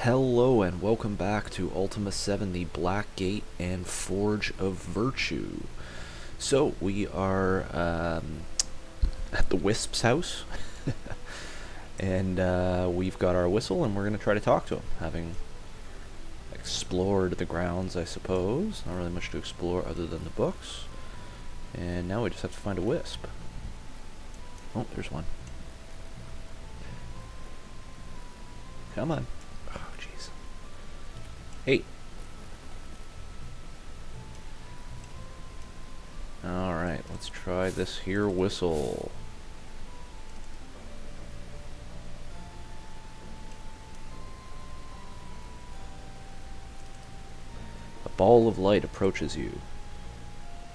Hello and welcome back to Ultima 7, the Black Gate and Forge of Virtue. So, we are at the Wisp's house, and we've got our whistle, and we're going to try to talk to him, having explored the grounds, I suppose. Not really much to explore other than the books. And now we just have to find a Wisp. Oh, there's one. Come on. Oh, jeez. Hey. Alright, let's try this here whistle. A ball of light approaches you.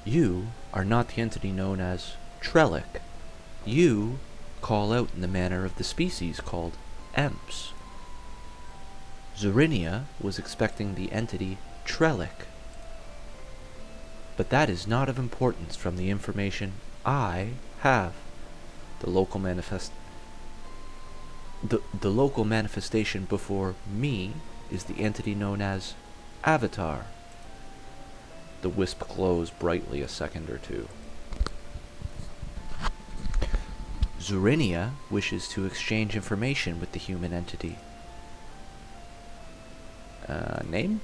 You are not the entity known as Trellick. You call out in the manner of the species called Emps. Zurinia was expecting the entity Trellick. But that is not of importance from the information I have. The local manifestation before me is the entity known as Avatar. The wisp glows brightly a second or two. Zurinia wishes to exchange information with the human entity. Name?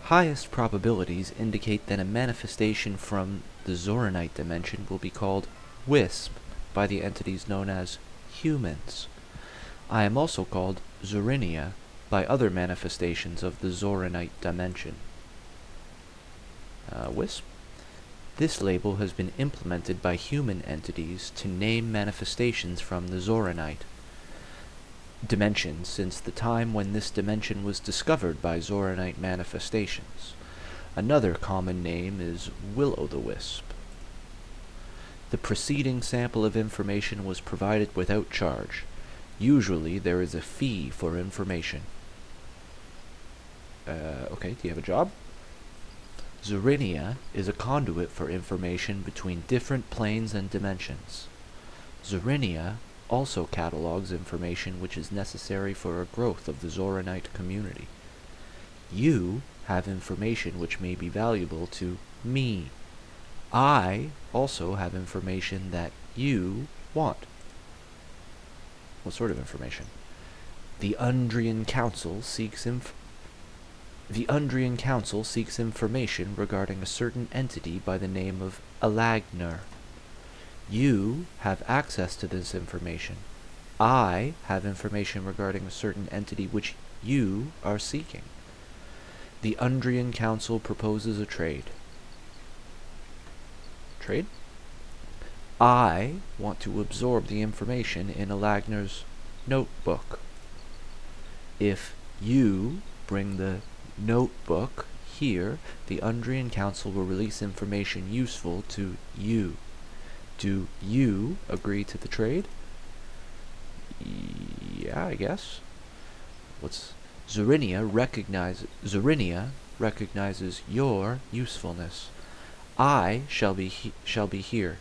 Highest probabilities indicate that a manifestation from the Zoranite dimension will be called Wisp by the entities known as humans. I am also called Zurinia by other manifestations of the Zoranite dimension. Wisp? This label has been implemented by human entities to name manifestations from the Zoranite dimension since the time when this dimension was discovered by Zoranite manifestations. Another common name is Will-o'-the-Wisp. The preceding sample of information was provided without charge. Usually there is a fee for information. Okay, do you have a job? Zurinia is a conduit for information between different planes and dimensions. Zurinia also catalogs information which is necessary for a growth of the Zoranite community. You have information which may be valuable to me. I also have information that you want. What sort of information? The Undrian Council seeks information regarding a certain entity by the name of Alagner. You have access to this information. I have information regarding a certain entity which you are seeking. The Undrian Council proposes a trade. Trade? I want to absorb the information in Alagner's notebook. If you bring the notebook here, the Undrian Council will release information useful to you. Do you agree to the trade? Yeah, I guess. Zurinia recognizes your usefulness. I shall be here.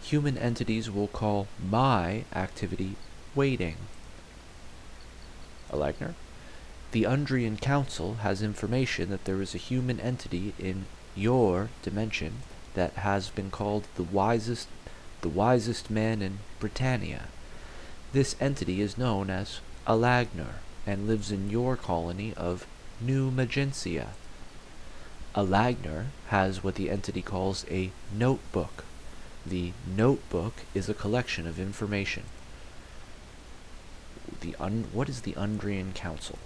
Human entities will call my activity waiting. Alagner? The Undrian Council has information that there is a human entity in your dimension that has been called the wisest man in Britannia. This entity is known as Alagner and lives in your colony of New Magencia. Alagner has what the entity calls a notebook. The notebook is a collection of information. What is the Undrian Council?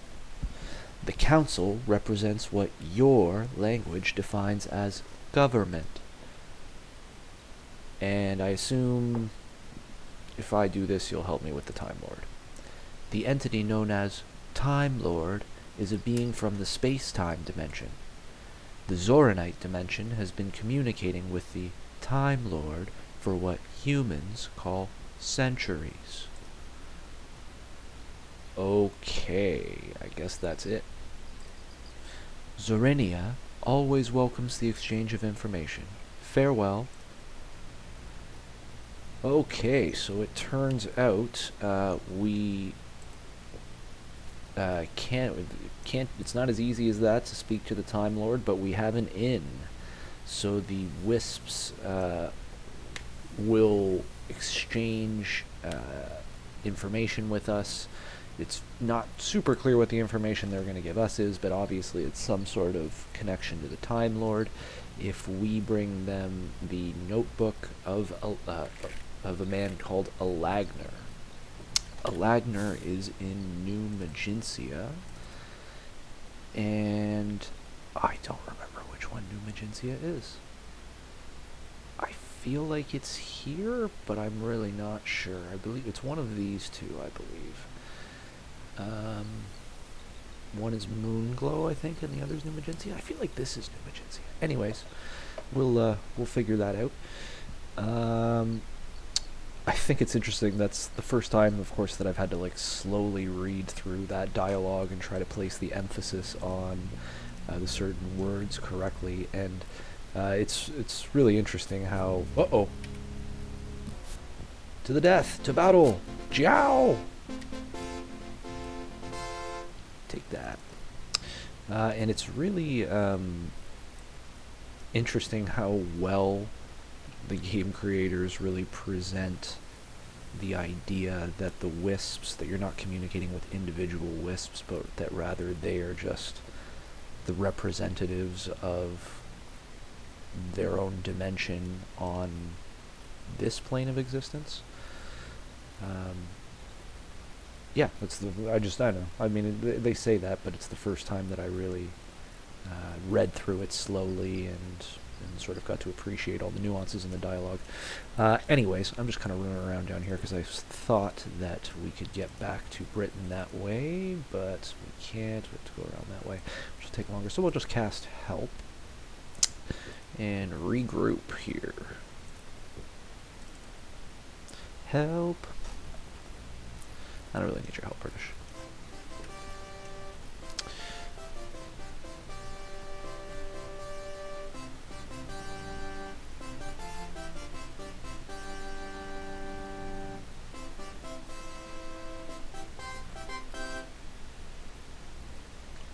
The Council represents what your language defines as government. And I assume if I do this, you'll help me with the Time Lord. The entity known as Time Lord is a being from the space-time dimension. The Zoranite dimension has been communicating with the Time Lord for what humans call centuries. Okay, I guess that's it. Zurinia always welcomes the exchange of information. Farewell. Okay, so it turns out we can't. It's not as easy as that to speak to the Time Lord, but we have an inn, so the Wisps will exchange information with us. It's not super clear what the information they're going to give us is, but obviously it's some sort of connection to the Time Lord. If we bring them the notebook of a man called Alagner. Alagner is in New Maginsia, and I don't remember which one New Maginsia is. I feel like it's here, but I'm really not sure. I believe it's one of these two, I believe. One is Moonglow, I think, and the other's New Maginsia. I feel like this is New Maginsia. Anyways, we'll figure that out. I think it's interesting. That's the first time, of course, that I've had to like slowly read through that dialogue and try to place the emphasis on the certain words correctly, and it's really interesting how to the death, to battle, Jiao. Take that. And it's really interesting how well the game creators really present the idea that the wisps, that you're not communicating with individual wisps, but that rather they are just the representatives of their own dimension on this plane of existence. Yeah, I don't know. I mean, they say that, but it's the first time that I really read through it slowly and sort of got to appreciate all the nuances in the dialogue. Anyways, I'm just kind of running around down here because I thought that we could get back to Britain that way, but we can't. We have to go around that way, which will take longer. So we'll just cast Help and regroup here. Help. I don't really need your help, British.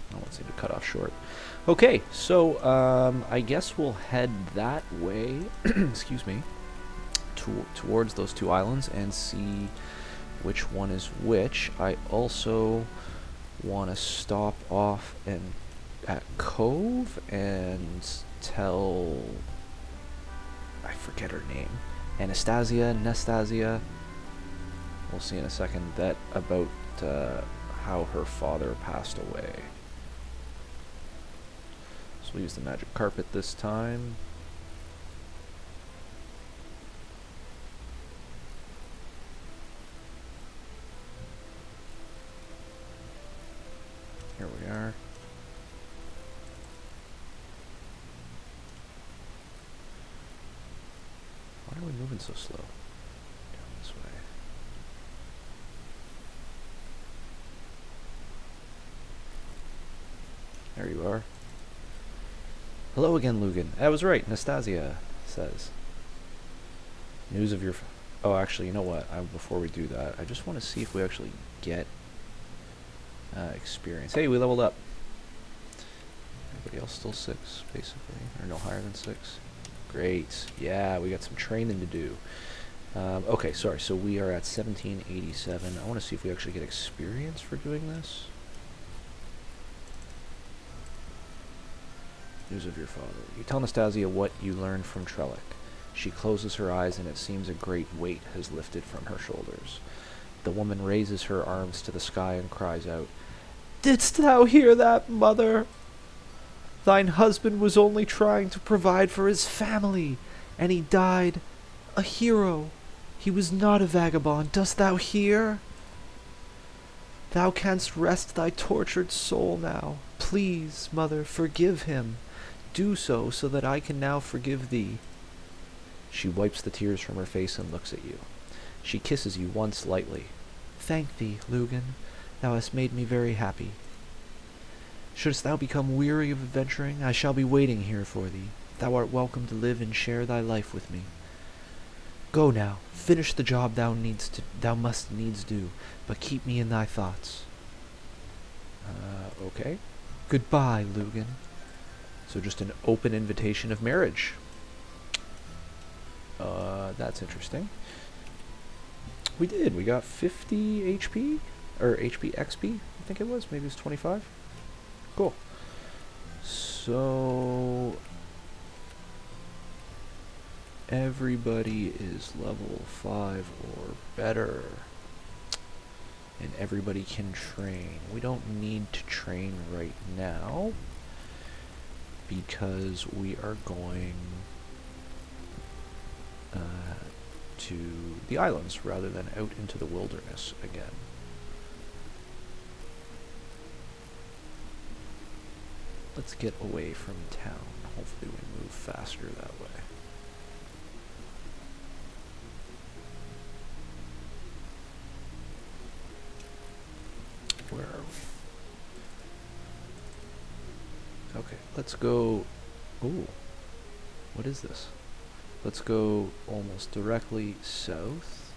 I want to seem to cut off short. Okay, so I guess we'll head that way. Excuse me. Towards those two islands and see which one is which. I also want to stop off at Cove and tell, I forget her name, Nastasia, we'll see in a second, that about how her father passed away. So we'll use the magic carpet this time. Here we are. Why are we moving so slow? Down this way. There you are. Hello again, Lugan. I was right, Nastasia says. News of your... Oh, actually, you know what? Before we do that, I just want to see if we actually get experience. Hey, we leveled up. Everybody else still 6, basically, or no higher than 6. Great. Yeah, we got some training to do. Okay, sorry. So we are at 1787. I want to see if we actually get experience for doing this. News of your father. You tell Nastasia what you learned from Trellick. She closes her eyes, and it seems a great weight has lifted from her shoulders. The woman raises her arms to the sky and cries out, "Didst thou hear that, mother? Thine husband was only trying to provide for his family, and he died a hero. He was not a vagabond. Dost thou hear? Thou canst rest thy tortured soul now. Please, mother, forgive him. Do so that I can now forgive thee." She wipes the tears from her face and looks at you. She kisses you once lightly. "Thank thee, Lugan. Thou hast made me very happy. Shouldst thou become weary of adventuring, I shall be waiting here for thee. Thou art welcome to live and share thy life with me. Go now, finish the job thou must needs do, but keep me in thy thoughts." Okay. Goodbye, Lugan. So just an open invitation of marriage. That's interesting. We did. We got 50 HP? Or HP XP, I think it was. Maybe it was 25. Cool. So everybody is level 5 or better. And everybody can train. We don't need to train right now because we are going to the islands rather than out into the wilderness again. Let's get away from town. Hopefully we move faster that way. Where are we? Okay, let's go... Ooh, what is this? Let's go almost directly south.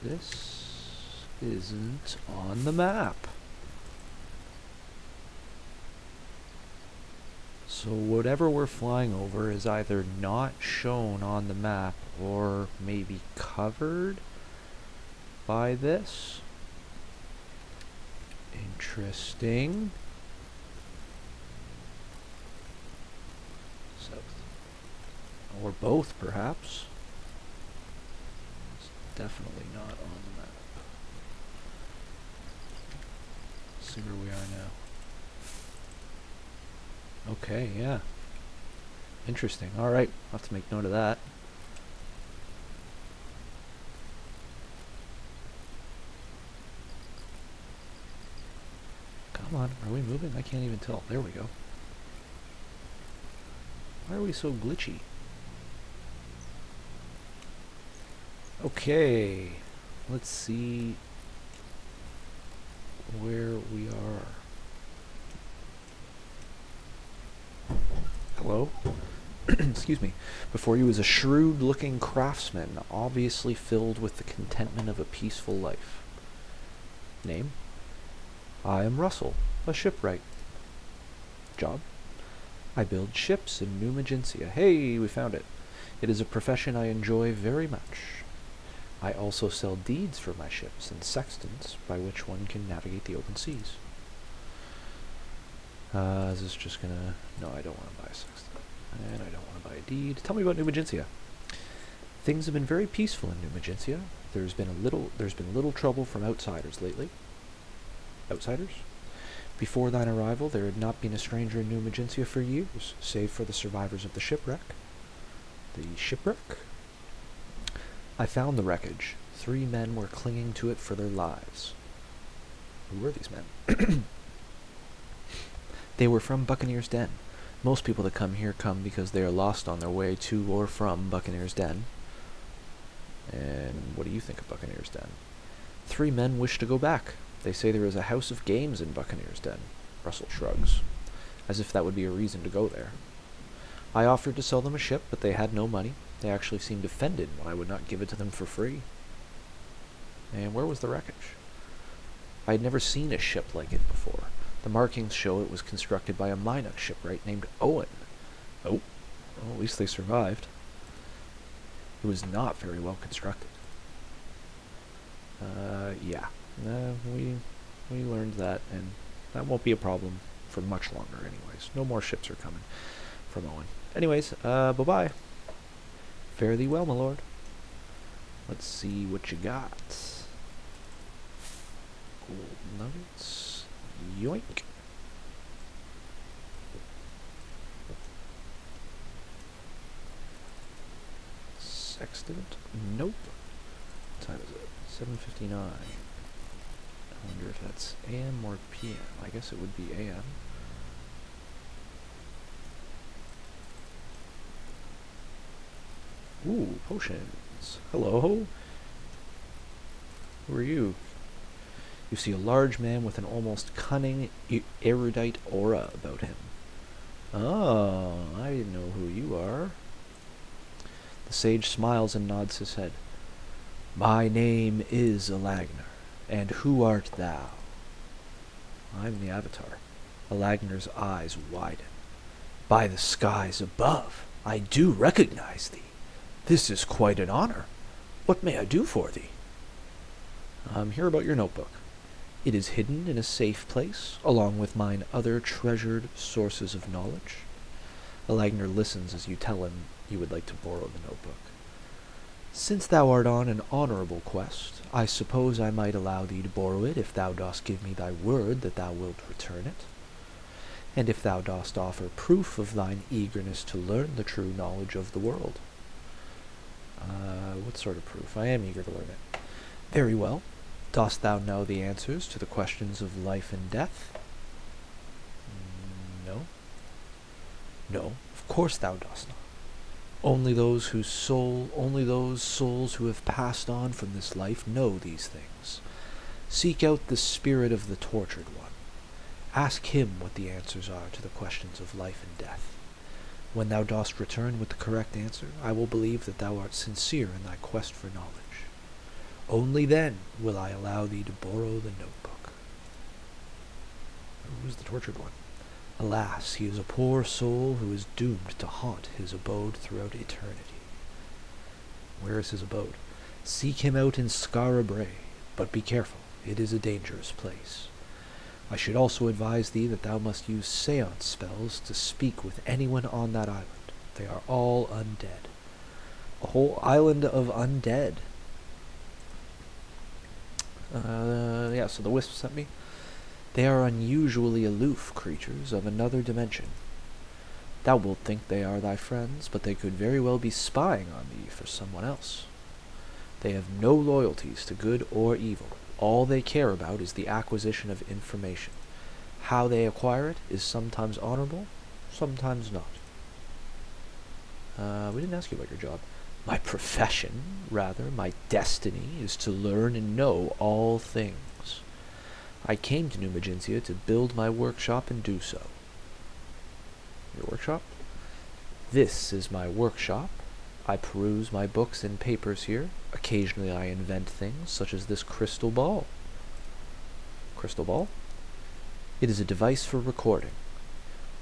This isn't on the map. So whatever we're flying over is either not shown on the map or maybe covered by this. Interesting. South. Or both, perhaps. It's definitely not on the map. Let's see where we are now. Okay, yeah. Interesting. Alright, I'll have to make note of that. Come on, are we moving? I can't even tell. There we go. Why are we so glitchy? Okay, let's see where we are. Hello? Excuse me. Before you is a shrewd-looking craftsman, obviously filled with the contentment of a peaceful life. Name? I am Russell, a shipwright. Job? I build ships in New Magencia. Hey, we found it. It is a profession I enjoy very much. I also sell deeds for my ships and sextants by which one can navigate the open seas. Is this just gonna... No, I don't want to buy a sextant. And I don't want to buy a deed. Tell me about New Magencia. Things have been very peaceful in New Magencia. There's been little trouble from outsiders lately. Outsiders? Before thine arrival, there had not been a stranger in New Magencia for years, save for the survivors of the shipwreck. The shipwreck? I found the wreckage. 3 men were clinging to it for their lives. Who were these men? They were from Buccaneer's Den. Most people that come here come because they are lost on their way to or from Buccaneer's Den. And what do you think of Buccaneer's Den? 3 men wish to go back. They say there is a house of games in Buccaneer's Den. Russell shrugs, as if that would be a reason to go there. I offered to sell them a ship, but they had no money. They actually seemed offended when I would not give it to them for free. And where was the wreckage? I had never seen a ship like it before. The markings show it was constructed by a Minot shipwright named Owen. Oh, well, at least they survived. It was not very well constructed. Yeah. We learned that, and that won't be a problem for much longer anyways. No more ships are coming from Owen. Anyways, bye-bye. Fare thee well, my lord. Let's see what you got. Gold nuggets. Yoink. Sextant? Nope. What time is it? 7:59. I wonder if that's AM or PM. I guess it would be AM. Ooh, potions. Hello. Who are you? You see a large man with an almost cunning, erudite aura about him. Oh, I know who you are. The sage smiles and nods his head. My name is Elagner, and who art thou? I am the Avatar. Elagner's eyes widen. By the skies above, I do recognize thee. This is quite an honor. What may I do for thee? I'm here about your notebook. It is hidden in a safe place, along with mine other treasured sources of knowledge. Elagner listens as you tell him you would like to borrow the notebook. Since thou art on an honorable quest, I suppose I might allow thee to borrow it if thou dost give me thy word that thou wilt return it, and if thou dost offer proof of thine eagerness to learn the true knowledge of the world. What sort of proof? I am eager to learn it. Very well. Dost thou know the answers to the questions of life and death? No. No, of course thou dost not. Only those souls who have passed on from this life know these things. Seek out the spirit of the tortured one. Ask him what the answers are to the questions of life and death. When thou dost return with the correct answer, I will believe that thou art sincere in thy quest for knowledge. Only then will I allow thee to borrow the notebook. Who is the tortured one? Alas, he is a poor soul who is doomed to haunt his abode throughout eternity. Where is his abode? Seek him out in Skara Brae, but be careful, it is a dangerous place. I should also advise thee that thou must use seance spells to speak with anyone on that island. They are all undead. A whole island of undead. So the Wisp sent me. They are unusually aloof creatures of another dimension. Thou wilt think they are thy friends, but they could very well be spying on thee for someone else. They have no loyalties to good or evil. All they care about is the acquisition of information. How they acquire it is sometimes honorable, sometimes not. We didn't ask you about your job. My profession, rather, my destiny, is to learn and know all things. I came to New Magintia to build my workshop and do so. Your workshop? This is my workshop. I peruse my books and papers here. Occasionally I invent things, such as this crystal ball. Crystal ball? It is a device for recording.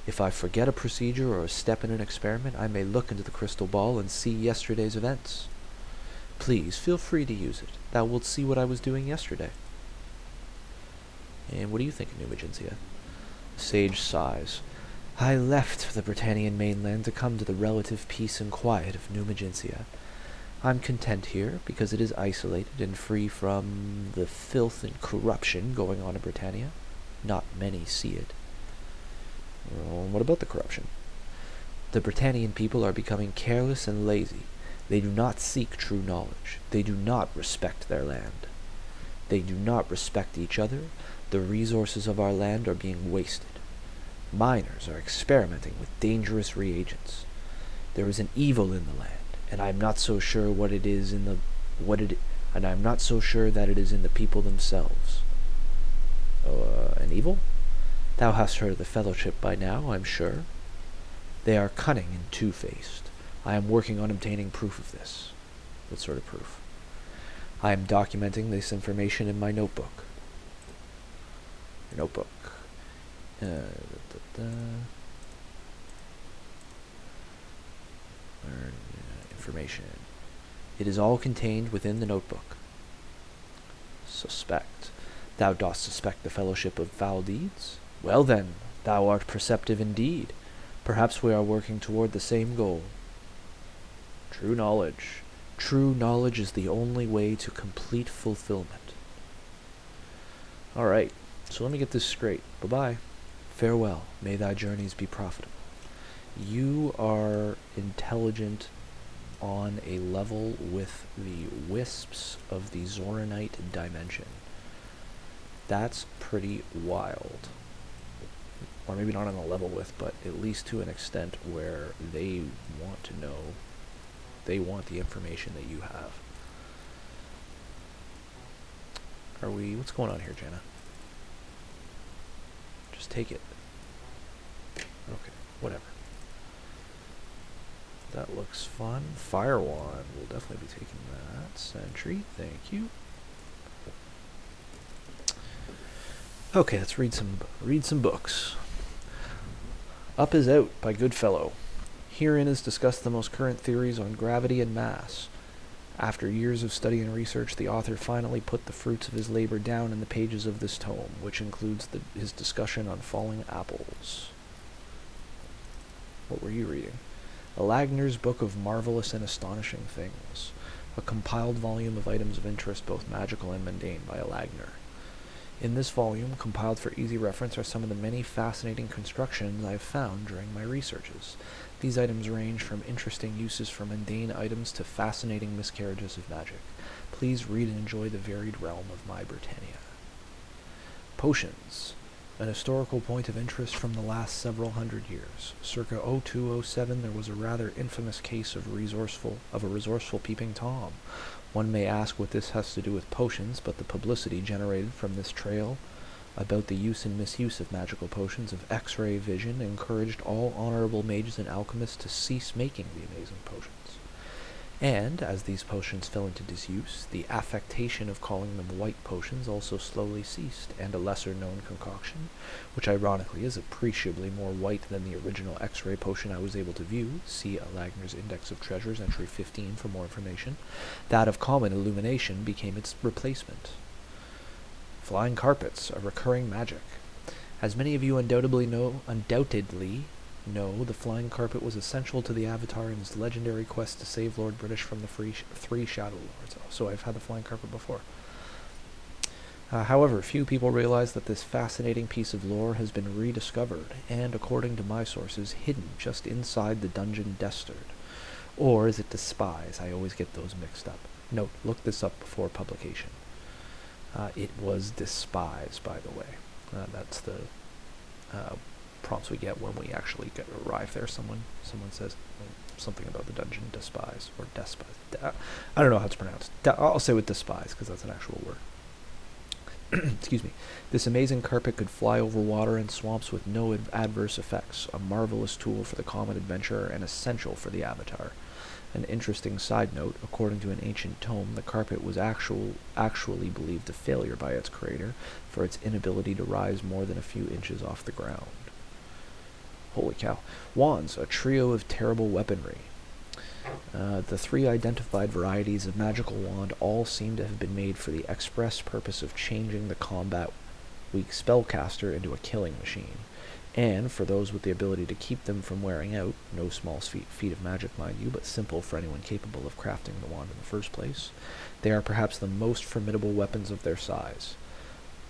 If I forget a procedure or a step in an experiment, I may look into the crystal ball and see yesterday's events. Please, feel free to use it. Thou wilt see what I was doing yesterday. And what do you think of New Magintia? The sage sighs. I left the Britannian mainland to come to the relative peace and quiet of New Magintia. I'm content here because it is isolated and free from the filth and corruption going on in Britannia. Not many see it. Well, what about the corruption? The Britannian people are becoming careless and lazy. They do not seek true knowledge. They do not respect their land. They do not respect each other. The resources of our land are being wasted. Miners are experimenting with dangerous reagents. There is an evil in the land, and I am not so sure that it is in the people themselves. An evil? Thou hast heard of the Fellowship by now, I'm sure. They are cunning and two-faced. I am working on obtaining proof of this. What sort of proof? I am documenting this information in my notebook. Your notebook. Learn information. It is all contained within the notebook. Suspect. Thou dost suspect the Fellowship of foul deeds? Well then, thou art perceptive indeed. Perhaps we are working toward the same goal. True knowledge. True knowledge is the only way to complete fulfillment. Alright, so let me get this straight. Bye-bye. Farewell. May thy journeys be profitable. You are intelligent on a level with the wisps of the Zoranite dimension. That's pretty wild. Or maybe not on a level with, but at least to an extent where they want to know. They want the information that you have. What's going on here, Jana? Just take it. Okay, whatever. That looks fun. Fire wand. We'll definitely be taking that. Sentry. Thank you. Okay, let's read some books. Up is Out by Goodfellow. Herein is discussed the most current theories on gravity and mass. After years of study and research, the author finally put the fruits of his labor down in the pages of this tome, which includes his discussion on falling apples. What were you reading? Alagner's Book of Marvelous and Astonishing Things, a compiled volume of items of interest, both magical and mundane, by Alagner. In this volume, compiled for easy reference, are some of the many fascinating constructions I have found during my researches. These items range from interesting uses for mundane items to fascinating miscarriages of magic. Please read and enjoy the varied realm of my Britannia. Potions. An historical point of interest from the last several hundred years. Circa 0207, there was a rather infamous case of a resourceful peeping Tom. One may ask what this has to do with potions, but the publicity generated from this trail about the use and misuse of magical potions of X-ray vision encouraged all honorable mages and alchemists to cease making the amazing potions. And, as these potions fell into disuse, the affectation of calling them white potions also slowly ceased, and a lesser-known concoction, which ironically is appreciably more white than the original X-ray potion I was able to view, see Alagner's Index of Treasures, entry 15 for more information, that of common illumination became its replacement. Flying carpets, a recurring magic. As many of you undoubtedly know, the flying carpet was essential to the Avatar in his legendary quest to save Lord British from the three Shadow Lords. So I've had the flying carpet before. However, few people realize that this fascinating piece of lore has been rediscovered, and, according to my sources, hidden just inside the dungeon Destard. Or is it Despise? I always get those mixed up. Note, look this up before publication. It was Despise, by the way. That's the prompts we get when we actually arrive there. Someone says something about the dungeon Despise, or Despise. I don't know how it's pronounced. I'll say with Despise, because that's an actual word. Excuse me. This amazing carpet could fly over water and swamps with no adverse effects, a marvelous tool for the common adventurer and essential for the Avatar. An interesting side note, according to an ancient tome, the carpet was actually believed a failure by its creator for its inability to rise more than a few inches off the ground. Holy cow. Wands, a trio of terrible weaponry. The three identified varieties of magical wand all seem to have been made for the express purpose of changing the combat-weak spellcaster into a killing machine. And, for those with the ability to keep them from wearing out, no small feat of magic, mind you, but simple for anyone capable of crafting the wand in the first place, they are perhaps the most formidable weapons of their size.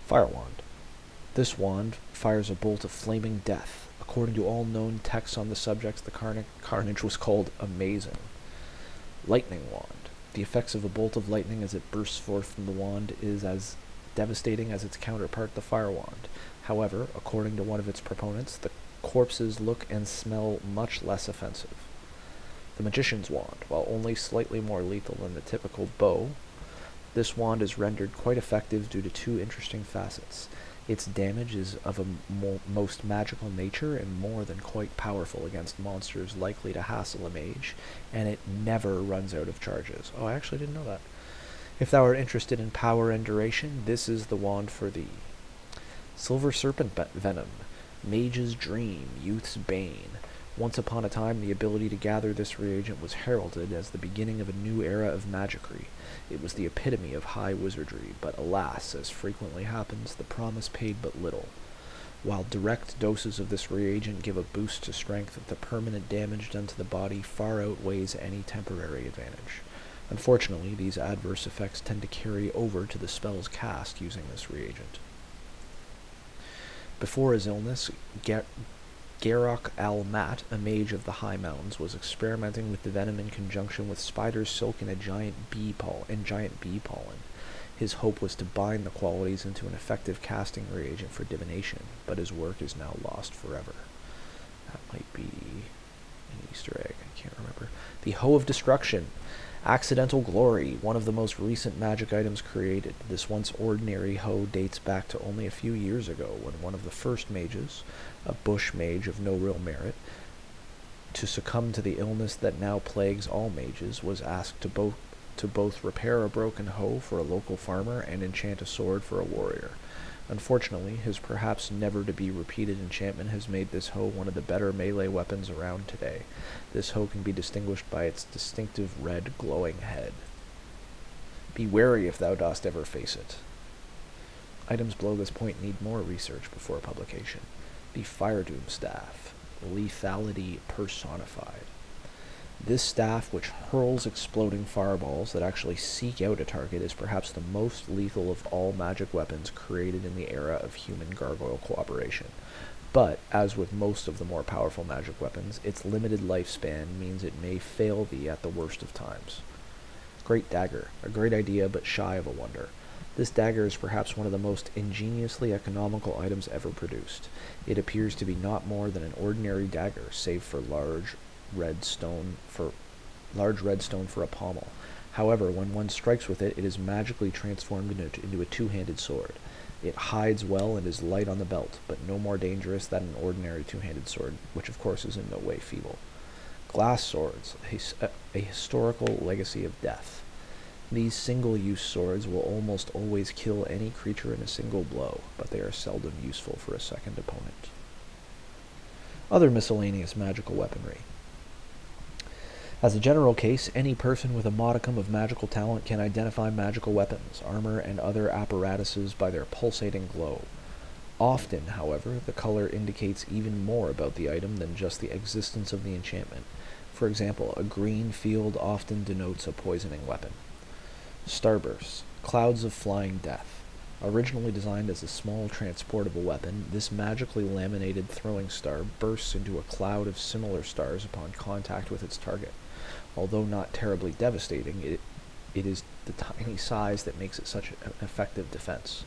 Fire wand. This wand fires a bolt of flaming death. According to all known texts on the subject, the carnage was called amazing. Lightning wand. The effects of a bolt of lightning as it bursts forth from the wand is as devastating as its counterpart, the fire wand. However, according to one of its proponents, the corpses look and smell much less offensive. The magician's wand. While only slightly more lethal than the typical bow, this wand is rendered quite effective due to two interesting facets. Its damage is of a most magical nature and more than quite powerful against monsters likely to hassle a mage, and it never runs out of charges. Oh, I actually didn't know that. If thou art interested in power and duration, this is the wand for thee. Silver serpent venom, mage's dream, youth's bane. Once upon a time, the ability to gather this reagent was heralded as the beginning of a new era of magicry. It was the epitome of high wizardry, but alas, as frequently happens, the promise paid but little. While direct doses of this reagent give a boost to strength, the permanent damage done to the body far outweighs any temporary advantage. Unfortunately, these adverse effects tend to carry over to the spells cast using this reagent. Before his illness, Garok al-Mat, a mage of the High Mountains, was experimenting with the venom in conjunction with spider silk and giant bee pollen. His hope was to bind the qualities into an effective casting reagent for divination, but his work is now lost forever. That might be an Easter egg, I can't remember. The Hoe of Destruction. Accidental Glory, one of the most recent magic items created. This once ordinary hoe dates back to only a few years ago, when one of the first mages, a bush mage of no real merit, to succumb to the illness that now plagues all mages, was asked to both repair a broken hoe for a local farmer and enchant a sword for a warrior. Unfortunately, his perhaps never-to-be-repeated enchantment has made this hoe one of the better melee weapons around today. This hoe can be distinguished by its distinctive red glowing head. Be wary if thou dost ever face it. Items below this point need more research before publication. The Fire Doom Staff, lethality personified. This staff, which hurls exploding fireballs that actually seek out a target, is perhaps the most lethal of all magic weapons created in the era of human-gargoyle cooperation. But, as with most of the more powerful magic weapons, its limited lifespan means it may fail thee at the worst of times. Great Dagger, a great idea but shy of a wonder. This dagger is perhaps one of the most ingeniously economical items ever produced. It appears to be not more than an ordinary dagger, save for large red stone for a pommel. However, when one strikes with it, it is magically transformed into a two-handed sword. It hides well and is light on the belt, but no more dangerous than an ordinary two-handed sword, which of course is in no way feeble. Glass swords, a historical legacy of death. These single-use swords will almost always kill any creature in a single blow, but they are seldom useful for a second opponent. Other miscellaneous magical weaponry. As a general case, any person with a modicum of magical talent can identify magical weapons, armor, and other apparatuses by their pulsating glow. Often, however, the color indicates even more about the item than just the existence of the enchantment. For example, a green field often denotes a poisoning weapon. Starbursts, clouds of flying death. Originally designed as a small transportable weapon, this magically laminated throwing star bursts into a cloud of similar stars upon contact with its target. Although not terribly devastating, it is the tiny size that makes it such an effective defense.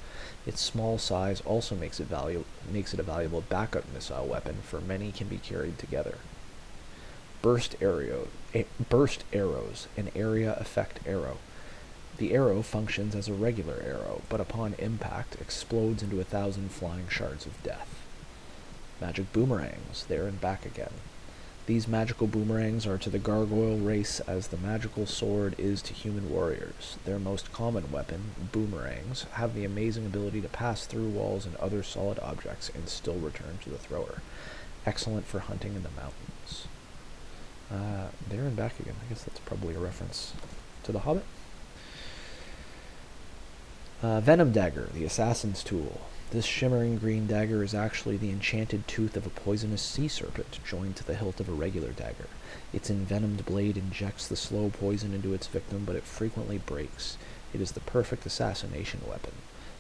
Its small size also makes it a valuable backup missile weapon, for many can be carried together. Burst arrows, an area effect arrow. The arrow functions as a regular arrow, but upon impact explodes into 1,000 flying shards of death. Magic boomerangs, there and back again. These magical boomerangs are to the gargoyle race as the magical sword is to human warriors. Their most common weapon, boomerangs, have the amazing ability to pass through walls and other solid objects and still return to the thrower. Excellent for hunting in the mountains. There and back again. I guess that's probably a reference to The Hobbit. Venom Dagger, the assassin's tool. This shimmering green dagger is actually the enchanted tooth of a poisonous sea serpent joined to the hilt of a regular dagger. Its envenomed blade injects the slow poison into its victim, but it frequently breaks. It is the perfect assassination weapon.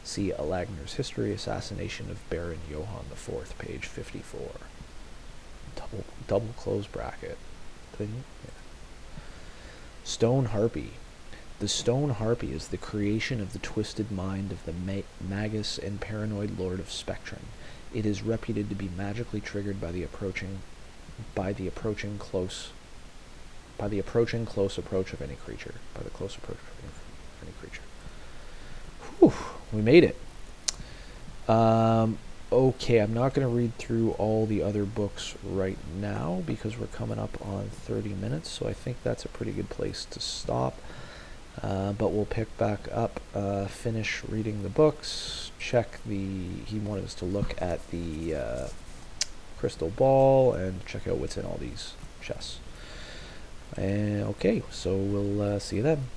See Alagner's History, Assassination of Baron Johann IV, page 54. Double close bracket. Thing? Yeah. Stone Harpy. The Stone Harpy is the creation of the twisted mind of the magus and paranoid Lord of Spectrum. It is reputed to be magically triggered by the approaching close approach of any creature. Whew, we made it. Okay, I'm not going to read through all the other books right now because we're coming up on 30 minutes, so I think that's a pretty good place to stop. But we'll pick back up, finish reading the books, he wanted us to look at the crystal ball and check out what's in all these chests. Okay, so we'll see you then.